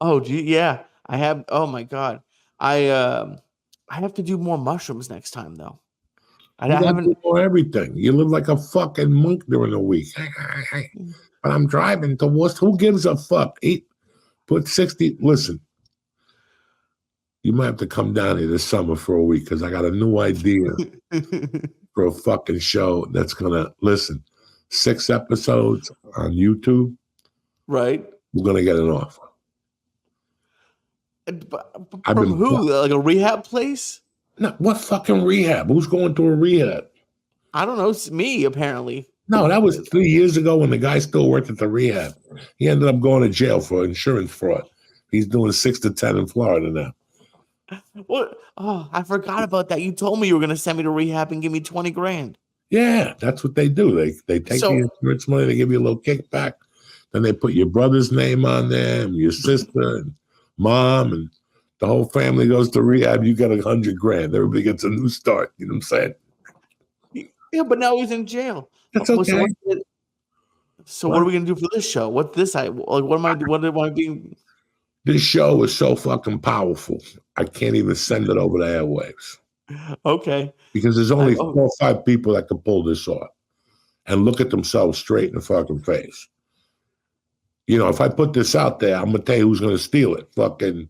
Oh, gee, yeah. I have. Oh my god. I I have to do more mushrooms next time though. You I got to do haven't. more everything. You live like a fucking monk during the week. But I'm driving to Worcester. Who gives a fuck? Put 60. Listen, you might have to come down here this summer for a week because I got a new idea for a fucking show that's gonna listen. 6 episodes on YouTube. Right. We're gonna get an offer. I've From been who? Like a rehab place? no, what fucking rehab? Who's going to a rehab? I don't know. It's me apparently. No, that was 3 years ago when the guy still worked at the rehab. He ended up going to jail for insurance fraud. He's doing 6 to 10 in Florida now. What? Oh, I forgot about that. You told me you were gonna send me to rehab and give me 20 grand. Yeah, that's what they do. They take the So insurance money, they give you a little kickback, then they put your brother's name on there, and your sister and mom, and the whole family goes to rehab. You get 100 grand. Everybody gets a new start. You know what I'm saying? yeah, but now he's in jail. That's So okay. what are we gonna do for this show? What this I like? What am I being? This show is so fucking powerful. I can't even send it over the airwaves Okay. because there's only Oh, 4 or 5 people that can pull this off and look at themselves straight in the fucking face. You know, if I put this out there, I'm gonna tell you who's gonna steal it. Fucking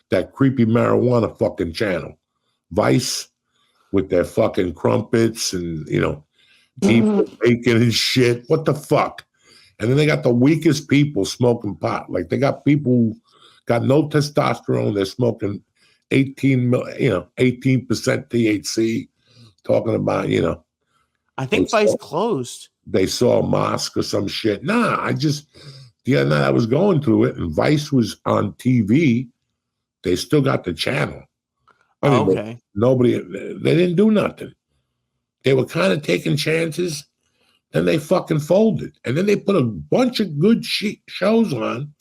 that creepy marijuana fucking channel, Vice, with their fucking crumpets and people bacon and shit. What the fuck? And then they got the weakest people smoking pot. Like they got people who got no testosterone. They're smoking 18% THC. Talking about I think Vice closed. they saw a mosque or some shit. Nah, the other night I was going through it and Vice was on TV. They still got the channel. I mean, Oh, okay. they didn't do nothing. They were kind of taking chances. Then they fucking folded. And then they put a bunch of good shows on,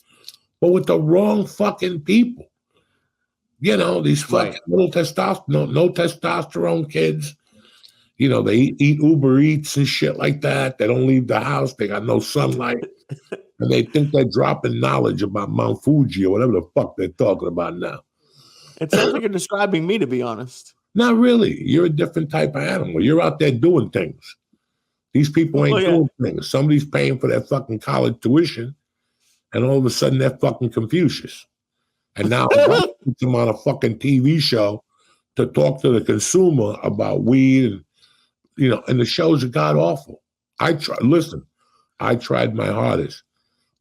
but with the wrong fucking people. These fucking Right. little testosterone, no testosterone kids. They eat Uber Eats and shit like that. They don't leave the house. They got no sunlight. And they think they're dropping knowledge about Mount Fuji or whatever the fuck they're talking about now. It sounds like you're describing me, to be honest. Not really. You're a different type of animal. You're out there doing things. These people ain't doing things. Somebody's paying for their fucking college tuition, and all of a sudden they're fucking Confucius. And now puts them on a fucking TV show to talk to the consumer about weed, and the shows are god awful. I tried my hardest.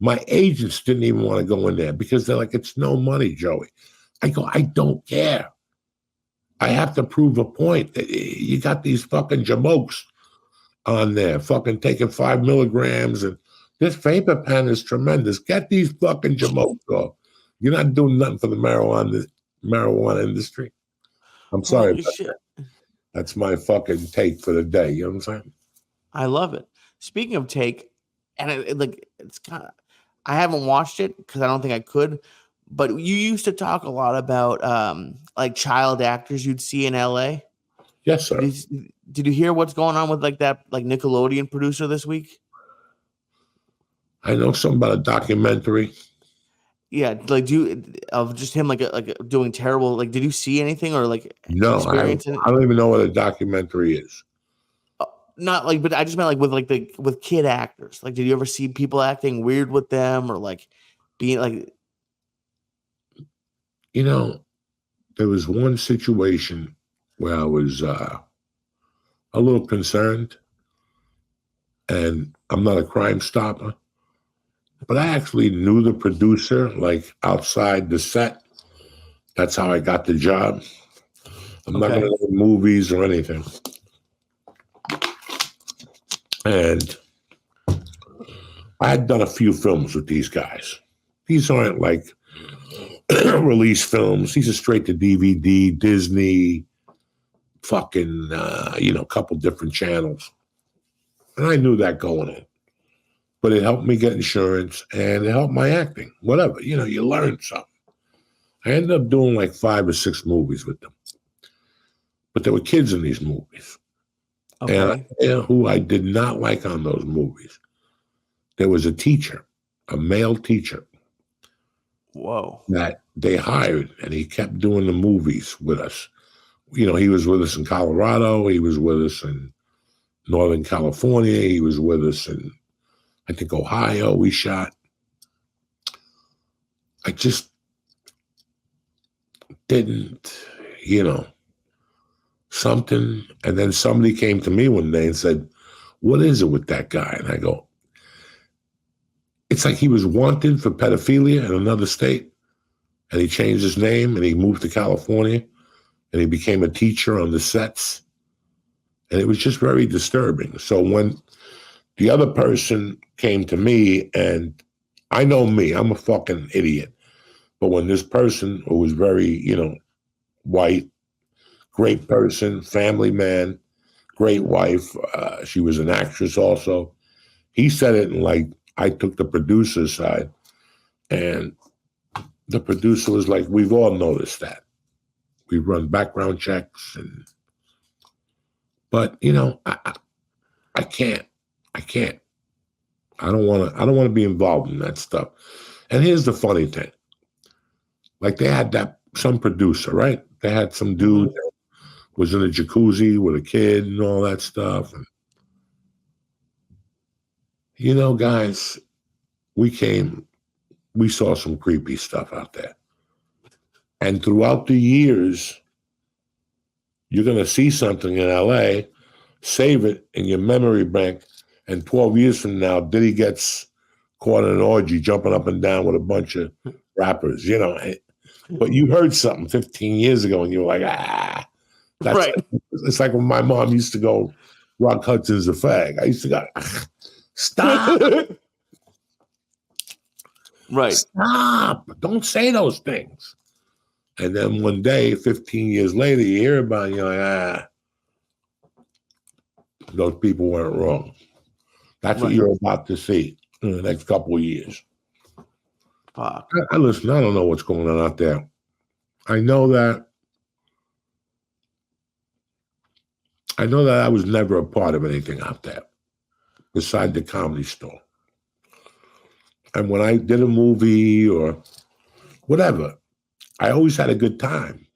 My agents didn't even want to go in there because they're like, it's no money, Joey. I go, I don't care. I have to prove a point. You got these fucking jamokes on there, fucking taking 5 milligrams, and this vapor pen is tremendous. Get these fucking jamokes off. You're not doing nothing for the marijuana industry. I'm sorry. Holy shit. That's my fucking take for the day. You know what I'm saying? I love it. Speaking of take, and it's kind of, I haven't watched it because I don't think I could, but you used to talk a lot about like child actors you'd see in LA. Yes, sir. Did you hear what's going on with that Nickelodeon producer this week? I know something about a documentary. Yeah, of just him like doing terrible. Like, did you see anything or No, experience I don't even know what a documentary is. Not but I just meant with kid actors. Like, did you ever see people acting weird with them or being like? There was one situation where I was a little concerned, and I'm not a Crime Stopper, but I actually knew the producer, outside the set. That's how I got the job. I'm not going to know movies or anything. And I had done a few films with these guys. These aren't release films. These are straight to DVD, Disney, fucking, a couple different channels. And I knew that going in. But it helped me get insurance and it helped my acting. Whatever. You learn something. I ended up doing 5 or 6 movies with them. But there were kids in these movies. Okay. And who I did not like on those movies. There was a teacher, a male teacher. Whoa. that they hired, and he kept doing the movies with us. You know, he was with us in Colorado. He was with us in Northern California. He was with us in, I think, Ohio. We shot. I just didn't, you know, something. And then somebody came to me one day and said, "What is it with that guy?" And I go, "It's like he was wanted for pedophilia in another state, and he changed his name, and he moved to California, and he became a teacher on the sets." And it was just very disturbing. So when the other person came to me, and I know me, I'm a fucking idiot. But when this person who was very, you know, white, great person, family man, great wife, she was an actress also. He said it, and like I took the producer's side, and the producer was like, "We've all noticed that. We've run background checks, but you know, I can't. I can't. I don't want to. I don't want to be involved in that stuff." And here's the funny thing: like they had some producer, right? They had some dude that was in a jacuzzi with a kid and all that stuff. And you know, guys, we saw some creepy stuff out there. And throughout the years, you're gonna see something in LA, save it in your memory bank, and 12 years from now, Diddy gets caught in an orgy jumping up and down with a bunch of rappers, you know. But you heard something 15 years ago and you were like, that's Right. It's like when my mom used to go, Rock Hudson's a fag. I used to go, stop. Right. Stop. Don't say those things. And then one day, 15 years later, you hear about it and you're like, those people weren't wrong. That's what you're about to see in the next couple of years. Fuck. Listen, I don't know what's going on out there. I know that I was never a part of anything out there beside the Comedy Store. And when I did a movie or whatever, I always had a good time.